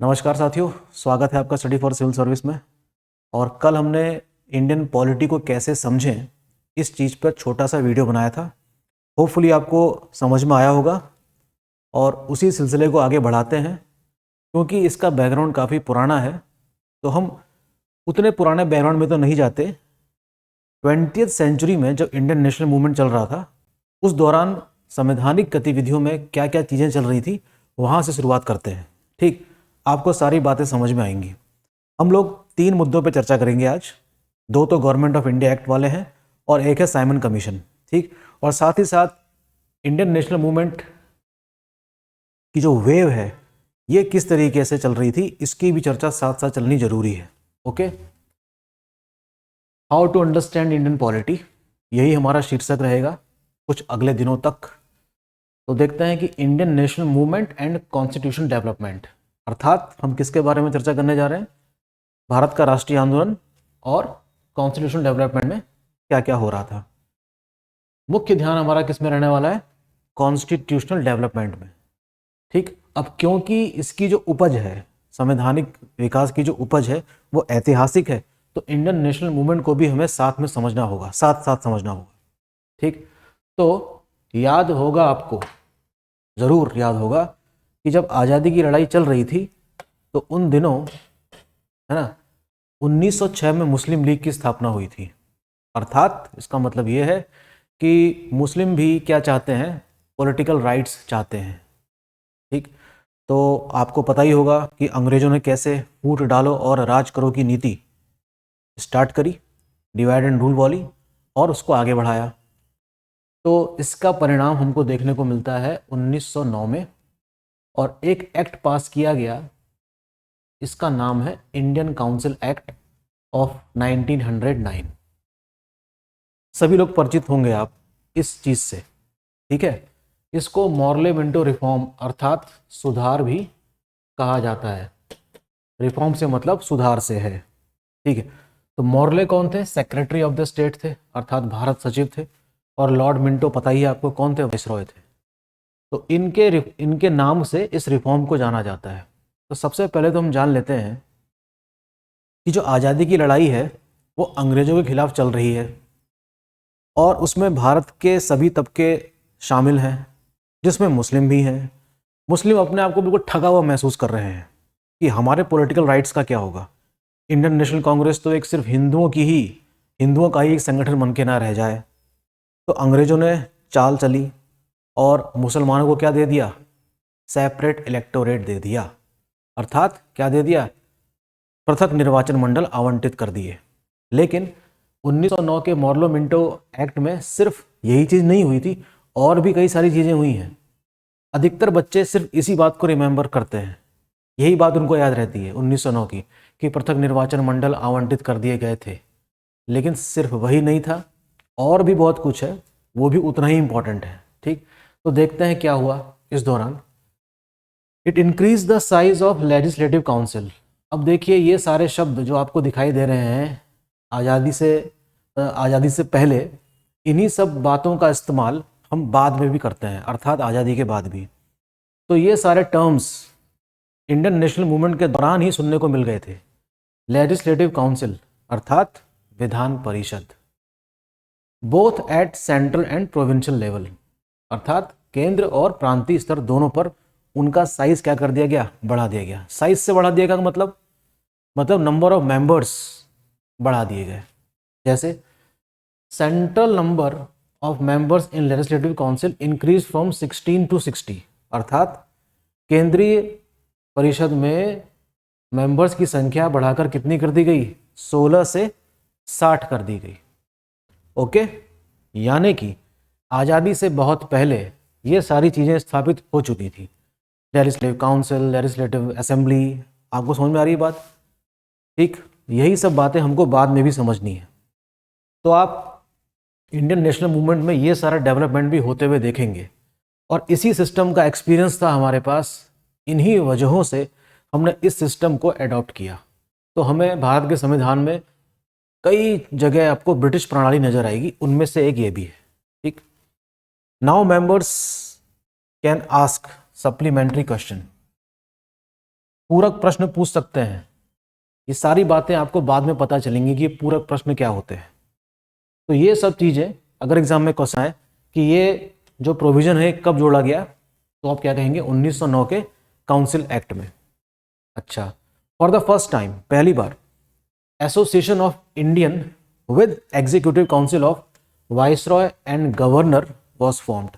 नमस्कार साथियों, स्वागत है आपका स्टडी फॉर सिविल सर्विस में। और कल हमने इंडियन पॉलिटी को कैसे समझें इस चीज़ पर छोटा सा वीडियो बनाया था। होपफुली आपको समझ में आया होगा और उसी सिलसिले को आगे बढ़ाते हैं। क्योंकि इसका बैकग्राउंड काफ़ी पुराना है तो हम उतने पुराने बैकग्राउंड में तो नहीं जाते। 20वीं सेंचुरी में जब इंडियन नेशनल मूवमेंट चल रहा था उस दौरान संवैधानिक गतिविधियों में क्या क्या चीज़ें चल रही थी वहाँ से शुरुआत करते हैं। ठीक, आपको सारी बातें समझ में आएंगी। हम लोग 3 मुद्दों पर चर्चा करेंगे आज। 2 तो गवर्नमेंट ऑफ इंडिया एक्ट वाले हैं और एक है साइमन कमीशन। ठीक, और साथ ही साथ इंडियन नेशनल मूवमेंट की जो वेव है ये किस तरीके से चल रही थी इसकी भी चर्चा साथ साथ चलनी जरूरी है। Okay, how to understand Indian polity, यही हमारा शीर्षक रहेगा कुछ अगले दिनों तक। तो देखते हैं कि Indian national movement and constitution development, अर्थात हम किसके बारे में चर्चा करने जा रहे हैं, भारत का राष्ट्रीय आंदोलन और कॉन्स्टिट्यूशन डेवलपमेंट में क्या क्या हो रहा था। मुख्य ध्यान हमारा किस में रहने वाला है, कॉन्स्टिट्यूशनल डेवलपमेंट में। ठीक, अब क्योंकि इसकी जो उपज है, संवैधानिक विकास की जो उपज है वो ऐतिहासिक है, तो इंडियन नेशनल मूवमेंट को भी हमें साथ में समझना होगा, साथ साथ समझना होगा। ठीक, तो याद होगा आपको, ज़रूर याद होगा कि जब आज़ादी की लड़ाई चल रही थी तो उन दिनों, है ना, 1906 में मुस्लिम लीग की स्थापना हुई थी। अर्थात इसका मतलब ये है कि मुस्लिम भी क्या चाहते हैं, पॉलिटिकल राइट्स चाहते हैं। ठीक, तो आपको पता ही होगा कि अंग्रेज़ों ने कैसे फूट डालो और राज करो की नीति स्टार्ट करी, डिवाइड एंड रूल वाली, और उसको आगे बढ़ाया। तो इसका परिणाम हमको देखने को मिलता है 1909 में, और एक एक्ट पास किया गया, इसका नाम है इंडियन काउंसिल एक्ट ऑफ 1909। सभी लोग परिचित होंगे आप इस चीज़ से। ठीक है, इसको मॉर्ले मिंटो रिफॉर्म अर्थात सुधार भी कहा जाता है। रिफॉर्म से मतलब सुधार से है। ठीक है, तो मॉर्ले कौन थे, सेक्रेटरी ऑफ द स्टेट थे, अर्थात भारत सचिव थे। और लॉर्ड मिंटो पता ही है आपको कौन थे, वाइसरॉय थे। तो इनके नाम से इस रिफॉर्म को जाना जाता है। तो सबसे पहले तो हम जान लेते हैं कि जो आज़ादी की लड़ाई है वो अंग्रेज़ों के खिलाफ चल रही है और उसमें भारत के सभी तबके शामिल हैं, जिसमें मुस्लिम भी हैं। मुस्लिम अपने आप को बिल्कुल ठगा हुआ महसूस कर रहे हैं कि हमारे पॉलिटिकल राइट्स का क्या होगा। इंडियन नेशनल कांग्रेस तो एक सिर्फ हिंदुओं का ही एक संगठन बन के ना रह जाए। तो अंग्रेज़ों ने चाल चली और मुसलमानों को क्या दे दिया, सेपरेट इलेक्टोरेट दे दिया, अर्थात क्या दे दिया, पृथक निर्वाचन मंडल आवंटित कर दिए। लेकिन 1909 के मॉर्लो मिंटो एक्ट में सिर्फ यही चीज़ नहीं हुई थी, और भी कई सारी चीज़ें हुई हैं। अधिकतर बच्चे सिर्फ इसी बात को रिमेंबर करते हैं, यही बात उनको याद रहती है 1909 की, कि पृथक निर्वाचन मंडल आवंटित कर दिए गए थे। लेकिन सिर्फ वही नहीं था, और भी बहुत कुछ है, वो भी उतना ही इम्पोर्टेंट है। ठीक, तो देखते हैं क्या हुआ इस दौरान। It increase the size of legislative council. अब देखिए, ये सारे शब्द जो आपको दिखाई दे रहे हैं आज़ादी से पहले, इन्हीं सब बातों का इस्तेमाल हम बाद में भी करते हैं, अर्थात आज़ादी के बाद भी। तो ये सारे टर्म्स इंडियन नेशनल मूवमेंट के दौरान ही सुनने को मिल गए थे। लेजिस्लेटिव काउंसिल अर्थात Vidhan Parishad, both at central and provincial level, अर्थात केंद्र और प्रांतीय स्तर दोनों पर उनका साइज क्या कर दिया गया, बढ़ा दिया गया। साइज से बढ़ा दिया गया मतलब नंबर ऑफ मेंबर्स बढ़ा दिए गए। जैसे central number of members in legislative council increase from 16 to 60, अर्थात केंद्रीय परिषद में मेंबर्स की संख्या बढ़ाकर कितनी कर दी गई, 16 से 60 कर दी गई। ओके, यानी कि आज़ादी से बहुत पहले ये सारी चीज़ें स्थापित हो चुकी थी। लेजिस्लेटिव काउंसिल, लेजिस्लेटिव असेंबली, आपको समझ में आ रही है बात। ठीक, यही सब बातें हमको बाद में भी समझनी है। तो आप इंडियन नेशनल मूवमेंट में ये सारा डेवलपमेंट भी होते हुए देखेंगे, और इसी सिस्टम का एक्सपीरियंस था हमारे पास। इन्हीं वजहों से हमने इस सिस्टम को अडॉप्ट किया। तो हमें भारत के संविधान में कई जगह आपको ब्रिटिश प्रणाली नजर आएगी, उनमें से एक ये भी है। ठीक, now members can ask supplementary question. पूरक प्रश्न पूछ सकते हैं। ये सारी बातें आपको बाद में पता चलेंगी कि ये पूरक प्रश्न क्या होते हैं। तो ये सब चीज़ें अगर एग्जाम में क्वेश्चन आए कि ये जो प्रोविजन है कब जोड़ा गया, तो आप क्या कहेंगे 1909 के काउंसिल एक्ट में। अच्छा, फॉर द फर्स्ट टाइम, पहली बार, association of Indian with executive council of viceroy and governor was formed.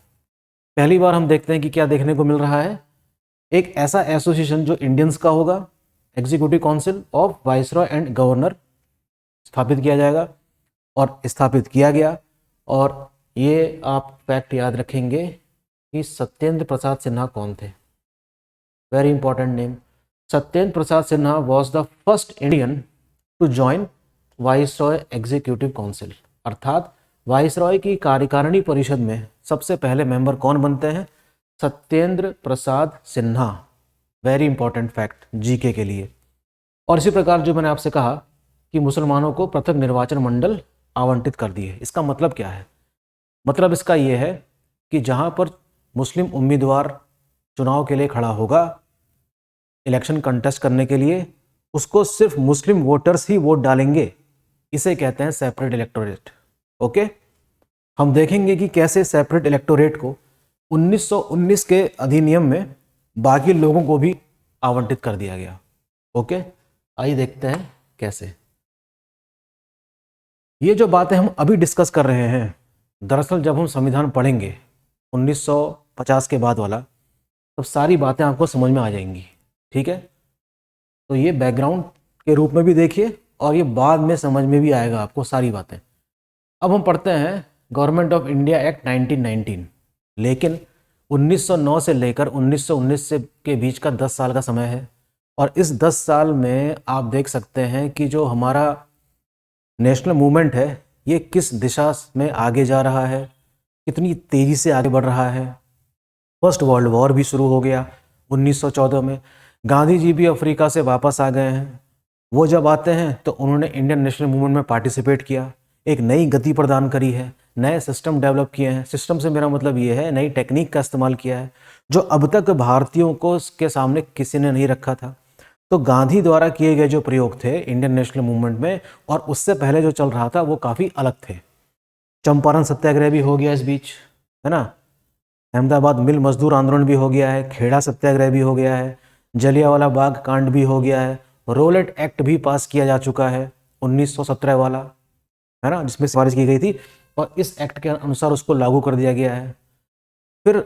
पहली बार हम देखते हैं कि क्या देखने को मिल रहा है, एक ऐसा एसोसिएशन जो इंडियंस का होगा, executive council of viceroy and governor स्थापित किया जाएगा, और स्थापित किया गया। और ये आप फैक्ट याद रखेंगे कि सत्येंद्र प्रसाद सिन्हा कौन थे, very important name. Satyendra Prasad Sinha was the first Indian to join viceroy executive council, अर्थात वाइसरॉय की कार्यकारिणी परिषद में सबसे पहले मेंबर कौन बनते हैं, Satyendra Prasad Sinha. Very important fact GK के लिए। और इसी प्रकार जो मैंने आपसे कहा कि मुसलमानों को पृथक निर्वाचन मंडल आवंटित कर दिए, इसका मतलब क्या है, मतलब इसका ये है कि जहाँ पर मुस्लिम उम्मीदवार चुनाव के लिए खड़ा होगा इलेक्शन कंटेस्ट करने के लिए, उसको सिर्फ मुस्लिम वोटर्स ही वोट डालेंगे। इसे कहते हैं सेपरेट इलेक्टोरेट। ओके, हम देखेंगे कि कैसे सेपरेट इलेक्टोरेट को 1919 के अधिनियम में बाकी लोगों को भी आवंटित कर दिया गया। ओके, आइए देखते हैं कैसे। ये जो बातें हम अभी डिस्कस कर रहे हैं, दरअसल जब हम संविधान पढ़ेंगे 1950 के बाद वाला, तब सारी बातें आपको समझ में आ जाएंगी। ठीक है, तो ये बैकग्राउंड के रूप में भी देखिए और ये बाद में समझ में भी आएगा आपको सारी बातें। अब हम पढ़ते हैं गवर्नमेंट ऑफ इंडिया एक्ट 1919, लेकिन 1909 से लेकर 1919 से के बीच का 10 साल का समय है। और इस 10 साल में आप देख सकते हैं कि जो हमारा नेशनल मूवमेंट है ये किस दिशा में आगे जा रहा है, कितनी तेज़ी से आगे बढ़ रहा है। फर्स्ट वर्ल्ड वॉर भी शुरू हो गया 1914 में। गांधी जी भी अफ्रीका से वापस आ गए हैं। वो जब आते हैं तो उन्होंने इंडियन नेशनल मूवमेंट में पार्टिसिपेट किया, एक नई गति प्रदान करी है, नए सिस्टम डेवलप किए हैं। सिस्टम से मेरा मतलब ये है नई टेक्निक का इस्तेमाल किया है जो अब तक भारतीयों को के सामने किसी ने नहीं रखा था। तो गांधी द्वारा किए गए जो प्रयोग थे इंडियन नेशनल मूवमेंट में और उससे पहले जो चल रहा था वो काफ़ी अलग थे। चंपारण सत्याग्रह भी हो गया इस बीच, है ना, अहमदाबाद मिल मजदूर आंदोलन भी हो गया है, खेड़ा सत्याग्रह भी हो गया है, जलियांवाला बाग कांड भी हो गया है, रोलेट एक्ट भी पास किया जा चुका है 1917 वाला, है ना, जिसमें सिफारिश की गई थी और इस एक्ट के अनुसार उसको लागू कर दिया गया है। फिर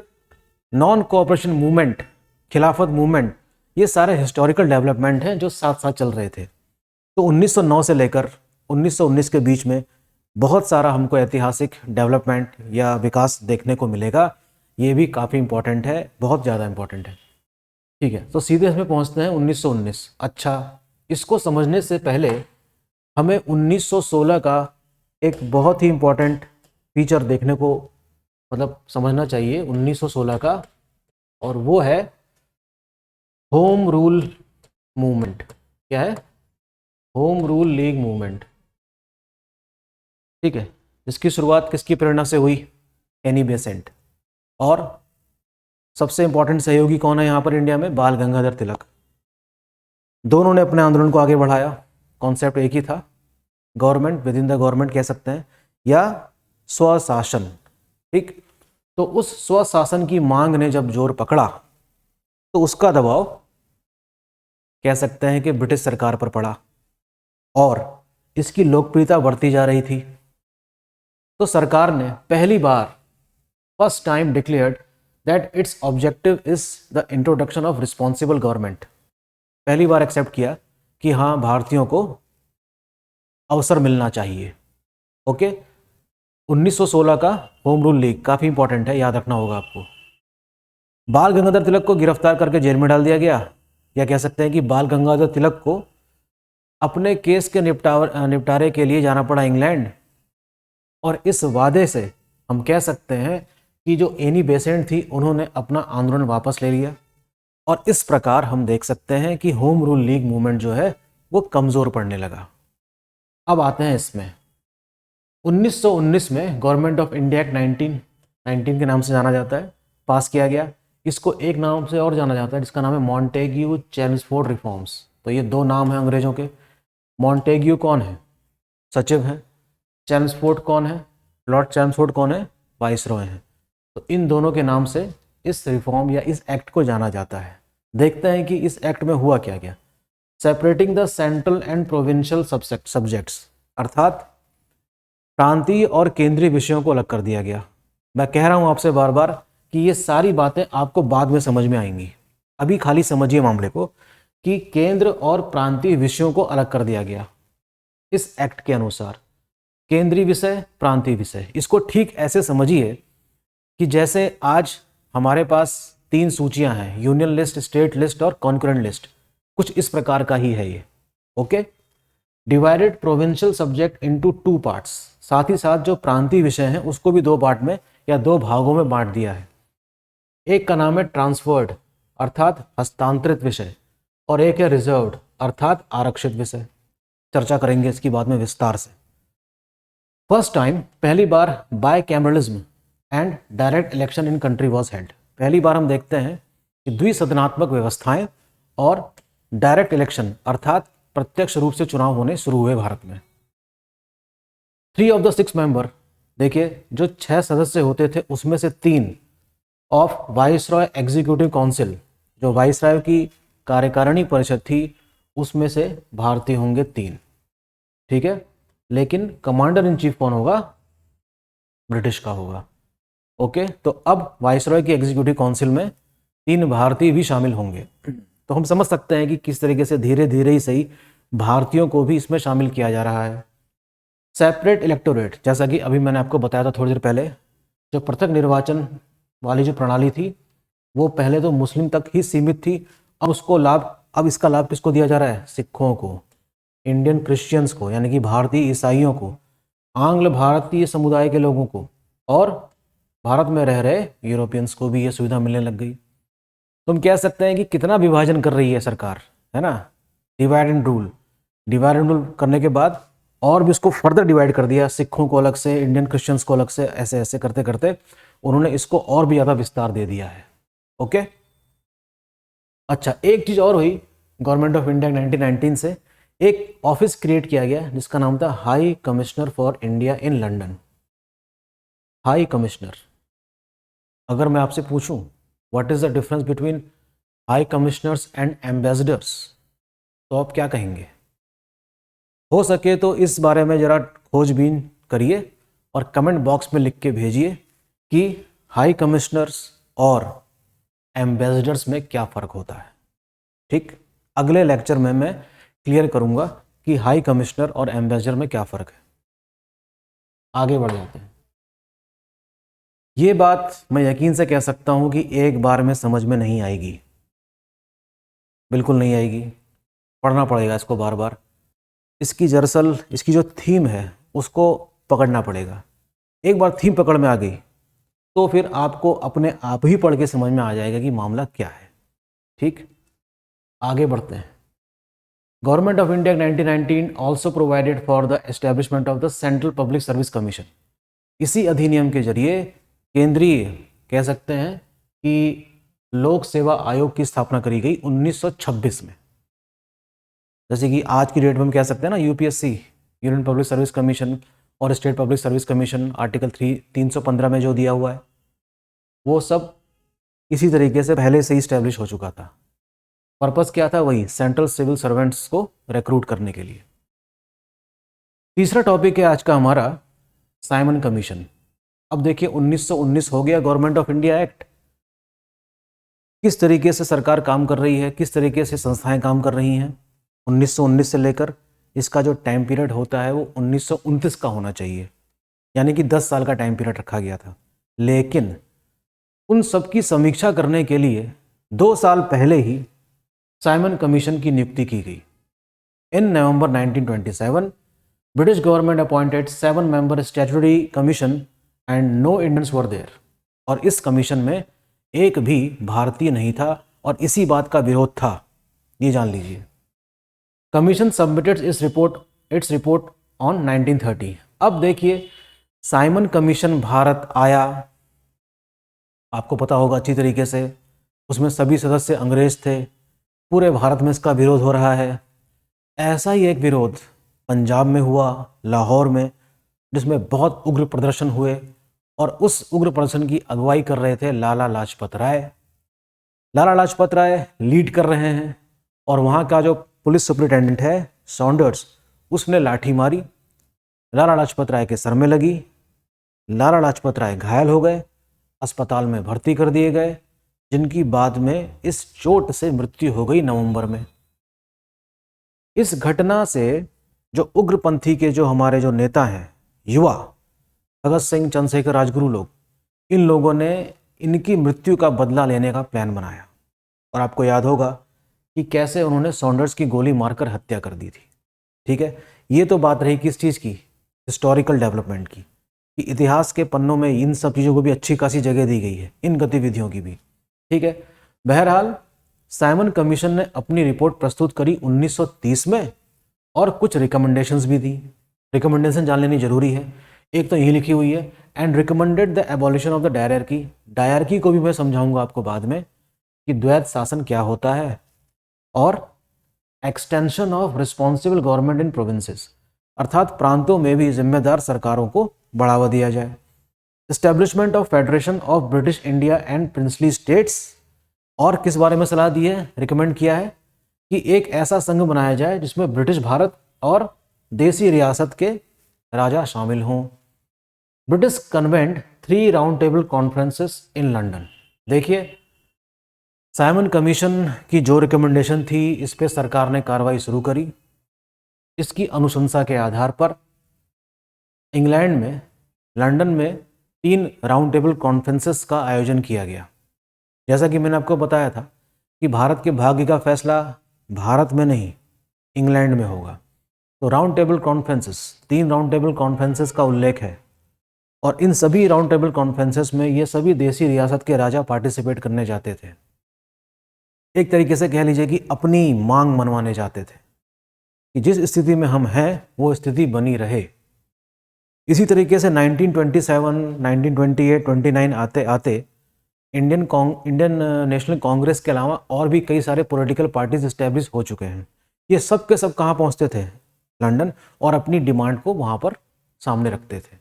नॉन कोऑपरेशन मूवमेंट, खिलाफत मूवमेंट, ये सारे हिस्टोरिकल डेवलपमेंट हैं जो साथ साथ चल रहे थे। तो 1909 से लेकर 1919 के बीच में बहुत सारा हमको ऐतिहासिक डेवलपमेंट या विकास देखने को मिलेगा। ये भी काफ़ी इंपॉर्टेंट है, बहुत ज़्यादा इंपॉर्टेंट है। ठीक है, तो सीधे इसमें पहुंचते हैं 1919। अच्छा, इसको समझने से पहले हमें 1916 का एक बहुत ही इंपॉर्टेंट फीचर देखने को मतलब समझना चाहिए 1916 का, और वो है होम रूल मूवमेंट। क्या है? Home rule league movement. ठीक है, इसकी शुरुआत किसकी प्रेरणा से हुई? Annie Besant. और सबसे इंपॉर्टेंट सहयोगी कौन है यहाँ पर इंडिया में? बाल गंगाधर तिलक। दोनों ने अपने आंदोलन को आगे बढ़ाया। कॉन्सेप्ट एक ही था, government with in the government कह सकते हैं, या स्वशासन। ठीक, तो उस स्वशासन की मांग ने जब जोर पकड़ा तो उसका दबाव कह सकते हैं कि ब्रिटिश सरकार पर पड़ा और इसकी लोकप्रियता बढ़ती जा रही थी। तो सरकार ने पहली बार, first time declared that its objective is the introduction of responsible government. पहली बार एक्सेप्ट किया कि हाँ, भारतीयों को अवसर मिलना चाहिए। ओके, 1916 का होम रूल लीग काफ़ी इंपॉर्टेंट है, याद रखना होगा आपको। बाल गंगाधर तिलक को गिरफ्तार करके जेल में डाल दिया गया, या कह सकते हैं कि बाल गंगाधर तिलक को अपने केस के निपटारे के लिए जाना पड़ा इंग्लैंड। और इस वादे से हम कह सकते हैं कि जो एनी बेसेंट थी उन्होंने अपना आंदोलन वापस ले लिया, और इस प्रकार हम देख सकते हैं कि होम रूल लीग मूवमेंट जो है वो कमज़ोर पड़ने लगा। अब आते हैं इसमें 1919 में गवर्नमेंट ऑफ इंडिया एक्ट 1919 के नाम से जाना जाता है, पास किया गया। इसको एक नाम से और जाना जाता है जिसका नाम है मॉन्टेग्यू चेम्सफोर्ड रिफॉर्म्स। तो ये दो नाम हैं अंग्रेजों के। मॉन्टेग्यू कौन है? सचिव हैं। चेम्सफोर्ड कौन है? लॉर्ड चेम्सफोर्ड कौन है? वाइसरॉय हैं। तो इन दोनों के नाम से इस रिफॉर्म या इस एक्ट को जाना जाता है। देखते हैं कि इस एक्ट में हुआ क्या क्या। Separating the central and provincial subjects, अर्थात प्रांतीय और केंद्रीय विषयों को अलग कर दिया गया। मैं कह रहा हूं आपसे बार बार कि ये सारी बातें आपको बाद में समझ में आएंगी, अभी खाली समझिए मामले को कि केंद्र और प्रांतीय विषयों को अलग कर दिया गया इस एक्ट के अनुसार। केंद्रीय विषय, प्रांतीय विषय, इसको ठीक ऐसे समझिए कि जैसे आज हमारे पास 3 सूचियां हैं, यूनियन लिस्ट, स्टेट लिस्ट और कॉन्करेंट लिस्ट, कुछ इस प्रकार का ही है ये। Okay, divided provincial subject into 2 parts, साथ ही साथ जो प्रांतीय विषय हैं उसको भी 2 पार्ट में या 2 भागों में बांट दिया है। एक का नाम है ट्रांसफर्ड अर्थात हस्तांतरित विषय, और एक है रिजर्व्ड अर्थात आरक्षित विषय। चर्चा करेंगे इसकी बाद में विस्तार से। फर्स्ट टाइम, पहली बार bicameralism and direct election in country was held. पहली बार हम देखते हैं कि द्विसदनात्मक व्यवस्थाएं और डायरेक्ट इलेक्शन अर्थात प्रत्यक्ष रूप से चुनाव होने शुरू हुए भारत में। 3 ऑफ द 6 मेंबर, देखिए जो 6 सदस्य होते थे उसमें से 3 ऑफ वाइसरॉय एग्जीक्यूटिव काउंसिल, जो वाइसरॉय की कार्यकारिणी परिषद थी उसमें से भारतीय होंगे 3, ठीक है। लेकिन कमांडर इन चीफ कौन होगा? ब्रिटिश का होगा। ओके, तो अब वाइसरॉय की एग्जीक्यूटिव काउंसिल में 3 भारतीय भी शामिल होंगे। तो हम समझ सकते हैं कि किस तरीके से धीरे धीरे ही सही भारतीयों को भी इसमें शामिल किया जा रहा है। सेपरेट इलेक्टोरेट, जैसा कि अभी मैंने आपको बताया था थोड़ी देर पहले, जो पृथक निर्वाचन वाली जो प्रणाली थी वो पहले तो मुस्लिम तक ही सीमित थी। अब इसका लाभ किसको दिया जा रहा है? सिखों को, इंडियन क्रिश्चियंस को यानी कि भारतीय ईसाइयों को, आंग्ल भारतीय समुदाय के लोगों को और भारत में रह रहे यूरोपियंस को भी ये सुविधा मिलने लग गई। तुम कह सकते हैं कि कितना विभाजन कर रही है सरकार, है ना? Divide and rule, divide and rule करने के बाद और भी इसको फर्दर डिवाइड कर दिया, सिखों को अलग से, इंडियन क्रिश्चियंस को अलग से, ऐसे ऐसे करते करते उन्होंने इसको और भी ज़्यादा विस्तार दे दिया है। ओके, अच्छा, एक चीज़ और हुई, गवर्नमेंट ऑफ इंडिया 1919 से एक ऑफिस क्रिएट किया गया जिसका नाम था high commissioner for India in London. High commissioner, अगर मैं आपसे पूछूं what is the difference between high commissioners and ambassadors, तो आप क्या कहेंगे? हो सके तो इस बारे में जरा खोजबीन करिए और कमेंट बॉक्स में लिख के भेजिए कि हाई कमिश्नर्स और एम्बेसडर्स में क्या फ़र्क होता है। ठीक, अगले लेक्चर में मैं क्लियर करूंगा कि हाई कमिश्नर और एम्बेसडर में क्या फ़र्क है। आगे बढ़ जाते हैं। ये बात मैं यकीन से कह सकता हूं कि एक बार में समझ में नहीं आएगी, बिल्कुल नहीं आएगी, पढ़ना पड़ेगा इसको बार बार। इसकी दरअसल इसकी जो थीम है उसको पकड़ना पड़ेगा। एक बार थीम पकड़ में आ गई तो फिर आपको अपने आप ही पढ़ के समझ में आ जाएगा कि मामला क्या है। ठीक, आगे बढ़ते हैं। Government of India 1919 also provided for the establishment of the central public service commission. इसी अधिनियम के जरिए केंद्रीय, कह सकते हैं कि लोक सेवा आयोग की स्थापना करी गई 1926 में। जैसे कि आज की डेट में हम कह सकते हैं ना, UPSC, union public service commission, और state public service commission, article 315 में जो दिया हुआ है वो सब इसी तरीके से पहले से ही स्टैब्लिश हो चुका था। पर्पस क्या था? वही, सेंट्रल सिविल सर्वेंट्स को रिक्रूट करने के लिए। तीसरा टॉपिक है आज का हमारा साइमन कमीशन। अब देखिए 1919 हो गया गवर्नमेंट ऑफ इंडिया एक्ट। किस तरीके से सरकार काम कर रही है, किस तरीके से संस्थाएं काम कर रही हैं। 1919 से लेकर इसका जो टाइम पीरियड होता है वो 1929 का होना चाहिए, यानी कि 10 साल का टाइम पीरियड रखा गया था। लेकिन उन सब की समीक्षा करने के लिए 2 साल पहले ही साइमन कमीशन की नियुक्ति की गई। In November 1927 British government appointed 7 member statutory commission and no Indians were there. और इस कमीशन में एक भी भारतीय नहीं था और इसी बात का विरोध था, ये जान लीजिए। Commission submitted its report on 1930। अब देखिए साइमन कमीशन भारत आया, आपको पता होगा अच्छी तरीके से, उसमें सभी सदस्य अंग्रेज थे। पूरे भारत में इसका विरोध हो रहा है। ऐसा ही एक विरोध पंजाब में हुआ, लाहौर में, जिसमें बहुत उग्र प्रदर्शन हुए और उस उग्र प्रदर्शन की अगुवाई कर रहे थे लाला लाजपत राय। लाला लाजपत राय लीड कर रहे हैं और वहाँ का जो पुलिस सुपरिटेंडेंट है सॉन्डर्स, उसने लाठी मारी, लाला लाजपत राय के सर में लगी। लाला लाजपत राय घायल हो गए, अस्पताल में भर्ती कर दिए गए, जिनकी बाद में इस चोट से मृत्यु हो गई नवंबर में। इस घटना से जो उग्रपंथी के जो हमारे जो नेता हैं, युवा, भगत सिंह, चंद्रशेखर, राजगुरु लोग, इन लोगों ने इनकी मृत्यु का बदला लेने का प्लान बनाया। और आपको याद होगा कि कैसे उन्होंने सॉन्डर्स की गोली मारकर हत्या कर दी थी। ठीक है, ये तो बात रही किस चीज़ की, हिस्टोरिकल डेवलपमेंट की, कि इतिहास के पन्नों में इन सब चीज़ों को भी अच्छी खासी जगह दी गई है, इन गतिविधियों की भी। ठीक है, बहरहाल साइमन कमीशन ने अपनी रिपोर्ट प्रस्तुत करी 1930 में और कुछ रिकमेंडेशंस भी दी। रिकमेंडेशन जान लेनी जरूरी है। एक तो यही लिखी हुई है, and recommended the abolition of the dyarchy. Dyarchy को भी मैं समझाऊंगा आपको बाद में कि द्वैत शासन क्या होता है, और extension of responsible government in provinces, अर्थात प्रांतों में भी जिम्मेदार सरकारों को बढ़ावा दिया जाए। Establishment of federation of British India and princely states, और किस बारे में सलाह दी है, रिकमेंड किया है कि एक ऐसा संघ बनाया जाए जिसमें ब्रिटिश भारत और देसी रियासत के राजा शामिल हों। British convent 3 round table conferences in London. देखिए, साइमन कमीशन की जो रिकमेंडेशन थी, इस पे सरकार ने कार्रवाई शुरू करी। इसकी अनुशंसा के आधार पर इंग्लैंड में, लंदन में 3 राउंड टेबल कॉन्फ्रेंसेस का आयोजन किया गया। जैसा कि मैंने आपको बताया था कि भारत के भाग्य का फैसला भारत में नहीं, इंग्लैंड में होगा। तो round table conferences, 3 round table conferences का उल्लेख है, और इन सभी राउंड टेबल कॉन्फ्रेंसेस में ये सभी देसी रियासत के राजा पार्टिसिपेट करने जाते थे। एक तरीके से कह लीजिए कि अपनी मांग मनवाने जाते थे कि जिस स्थिति में हम हैं वो स्थिति बनी रहे। इसी तरीके से 1927, 1928, 29 आते आते इंडियन नेशनल कांग्रेस के अलावा और भी कई सारे पॉलिटिकल पार्टीज इस्टेब्लिश हो चुके हैं। ये सब के सब कहाँ पहुँचते थे, लंदन, और अपनी डिमांड को वहाँ पर सामने रखते थे।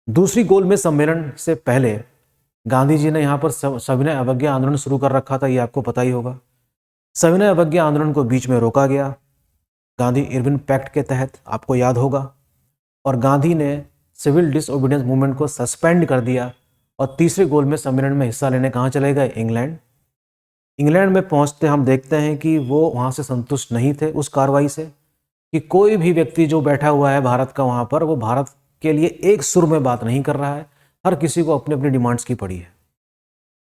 दूसरी गोलमेज सम्मेलन से पहले गांधी जी ने यहाँ पर सविनय अवज्ञा आंदोलन शुरू कर रखा था, ये आपको पता ही होगा। सविनय अवज्ञा आंदोलन को बीच में रोका गया गांधी इरविन पैक्ट के तहत, आपको याद होगा, और गांधी ने सिविल डिसओबीडियंस मूवमेंट को सस्पेंड कर दिया। और तीसरे गोलमेज सम्मेलन में हिस्सा लेने कहाँ चले गए, इंग्लैंड। इंग्लैंड में पहुँचते हम देखते हैं कि वो वहाँ से संतुष्ट नहीं थे उस कार्रवाई से, कि कोई भी व्यक्ति जो बैठा हुआ है भारत का वहाँ पर, वो भारत के लिए एक सुर में बात नहीं कर रहा है, हर किसी को अपनी अपनी डिमांड्स की पड़ी है।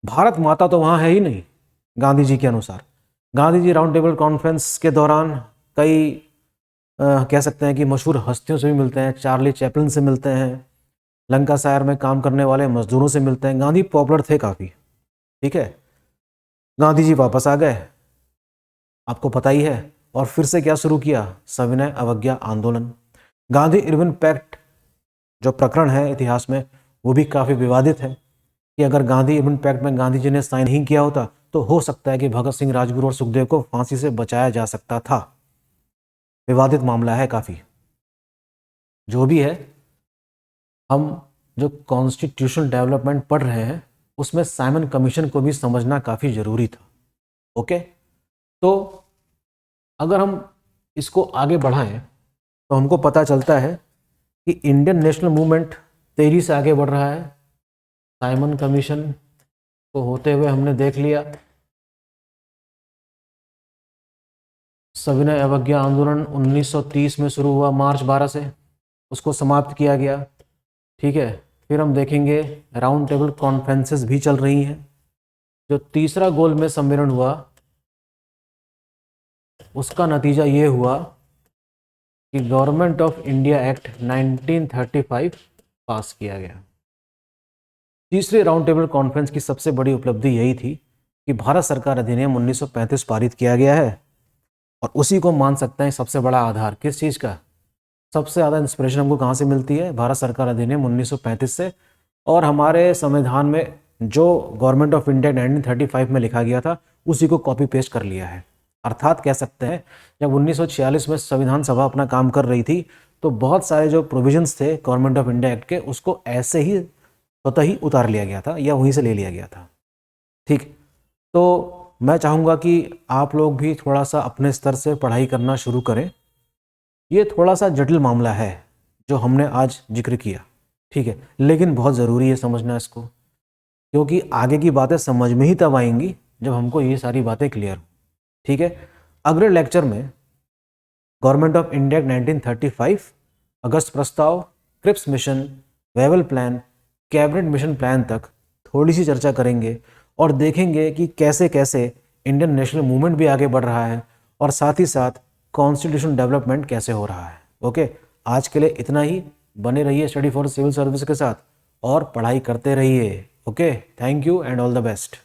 भारत माता तो वहाँ है ही नहीं गांधी जी के अनुसार। Gandhi ji round table conference के दौरान कई कह सकते हैं कि मशहूर हस्तियों से भी मिलते हैं। चार्ली चैपलिन से मिलते हैं, लंकाशायर में काम करने वाले मजदूरों से मिलते हैं। गांधी पॉपुलर थे काफ़ी। ठीक है, गांधी जी वापस आ गए, आपको पता ही है, और फिर से क्या शुरू किया, सविनय अवज्ञा आंदोलन। गांधी इरविन पैक्ट जो प्रकरण है इतिहास में, वो भी काफ़ी विवादित है कि अगर गांधी इरविन पैक्ट में गांधी जी ने साइन नहीं किया होता तो हो सकता है कि भगत सिंह, राजगुरु और सुखदेव को फांसी से बचाया जा सकता था। विवादित मामला है काफ़ी। जो भी है, हम जो कॉन्स्टिट्यूशनल डेवलपमेंट पढ़ रहे हैं उसमें साइमन कमीशन को भी समझना काफ़ी ज़रूरी था। ओके, तो अगर हम इसको आगे बढ़ाएं तो हमको पता चलता है कि इंडियन नेशनल मूवमेंट तेजी से आगे बढ़ रहा है। साइमन कमीशन को होते हुए हमने देख लिया, सविनय अवज्ञा आंदोलन 1930 में शुरू हुआ, मार्च 12 से, उसको समाप्त किया गया। ठीक है, फिर हम देखेंगे राउंड टेबल कॉन्फ्रेंसेस भी चल रही हैं। जो तीसरा गोलमेज सम्मेलन हुआ उसका नतीजा ये हुआ कि गवर्नमेंट ऑफ इंडिया एक्ट 1935 पास किया गया। तीसरे राउंड टेबल कॉन्फ्रेंस की सबसे बड़ी उपलब्धि यही थी कि भारत सरकार अधिनियम 1935 पारित किया गया है, और उसी को मान सकते हैं सबसे बड़ा आधार। किस चीज़ का सबसे ज़्यादा इंस्पिरेशन हमको कहाँ से मिलती है, भारत सरकार अधिनियम 1935 से। और हमारे संविधान में जो गवर्नमेंट ऑफ इंडिया 1935 में लिखा गया था उसी को कॉपी पेस्ट कर लिया है। अर्थात कह सकते हैं जब 1946 में संविधान सभा अपना काम कर रही थी तो बहुत सारे जो प्रोविजंस थे गवर्नमेंट ऑफ इंडिया एक्ट के उसको ऐसे ही स्वतः ही उतार लिया गया था या वहीं से ले लिया गया था। ठीक, तो मैं चाहूँगा कि आप लोग भी थोड़ा सा अपने स्तर से पढ़ाई करना शुरू करें। ये थोड़ा सा जटिल मामला है जो हमने आज जिक्र किया, ठीक है, लेकिन बहुत ज़रूरी है समझना इसको, क्योंकि आगे की बातें समझ में ही तब आएंगी जब हमको ये सारी बातें क्लियर हो। ठीक है, अगले लेक्चर में गवर्नमेंट ऑफ इंडिया 1935, अगस्त प्रस्ताव, Cripps mission, Wavell plan, cabinet mission plan तक थोड़ी सी चर्चा करेंगे और देखेंगे कि कैसे कैसे इंडियन नेशनल मूवमेंट भी आगे बढ़ रहा है और साथ ही साथ कॉन्स्टिट्यूशन डेवलपमेंट कैसे हो रहा है। ओके, आज के लिए इतना ही। बने रहिए स्टडी फॉर सिविल सर्विस के साथ और पढ़ाई करते रहिए। Okay, thank you and all the best.